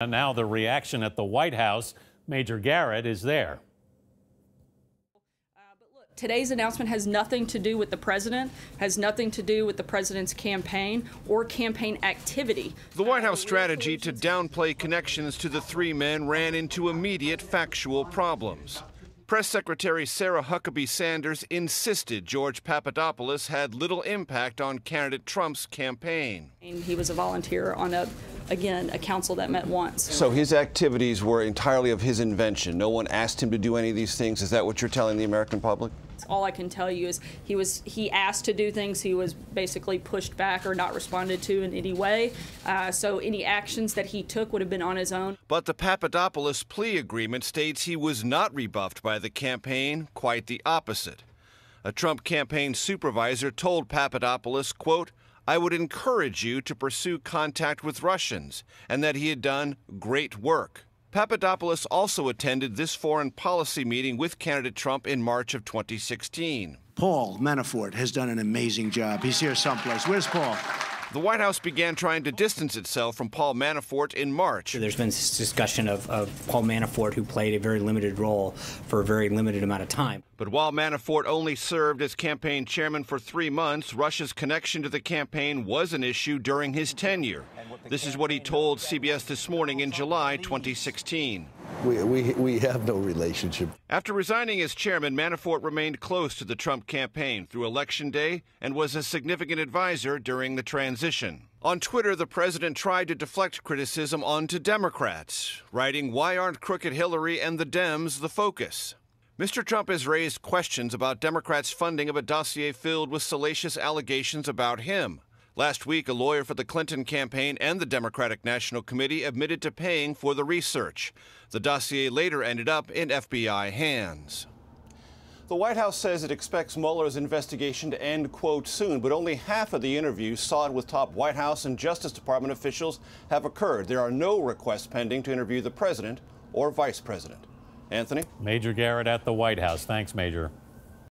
And now the reaction at the White House. Major Garrett is there. Today's announcement has nothing to do with the president, has nothing to do with the president's campaign or campaign activity. The White House strategy to downplay connections to the three men ran into immediate factual problems. Press Secretary Sarah Huckabee Sanders insisted George Papadopoulos had little impact on candidate Trump's campaign. He was a volunteer on a council that met once. So his activities were entirely of his invention. No one asked him to do any of these things. Is that what you're telling the American public? All I can tell you is he asked to do things. He was basically pushed back or not responded to in any way. So any actions that he took would have been on his own. But the Papadopoulos plea agreement states he was not rebuffed by the campaign, quite the opposite. A Trump campaign supervisor told Papadopoulos, quote, "I would encourage you to pursue contact with Russians," and that he had done great work. Papadopoulos also attended this foreign policy meeting with candidate Trump in March of 2016. Paul Manafort has done an amazing job. He's here someplace. Where's Paul? The White House began trying to distance itself from Paul Manafort in March. There's been this discussion of Paul Manafort, who played a very limited role for a very limited amount of time. But while Manafort only served as campaign chairman for 3 months, Russia's connection to the campaign was an issue during his tenure. This is what he told CBS This Morning in July 2016. We have no relationship. After resigning as chairman, Manafort remained close to the Trump campaign through Election Day and was a significant advisor during the transition. On Twitter, the president tried to deflect criticism onto Democrats, writing, "Why aren't crooked Hillary and the Dems the focus?" Mr. Trump has raised questions about Democrats' funding of a dossier filled with salacious allegations about him. Last week, a lawyer for the Clinton campaign and the Democratic National Committee admitted to paying for the research. The dossier later ended up in FBI hands. The White House says it expects Mueller's investigation to end, quote, soon, but only half of the interviews sought with top White House and Justice Department officials have occurred. There are no requests pending to interview the president or vice president. Anthony? Major Garrett at the White House. Thanks, Major.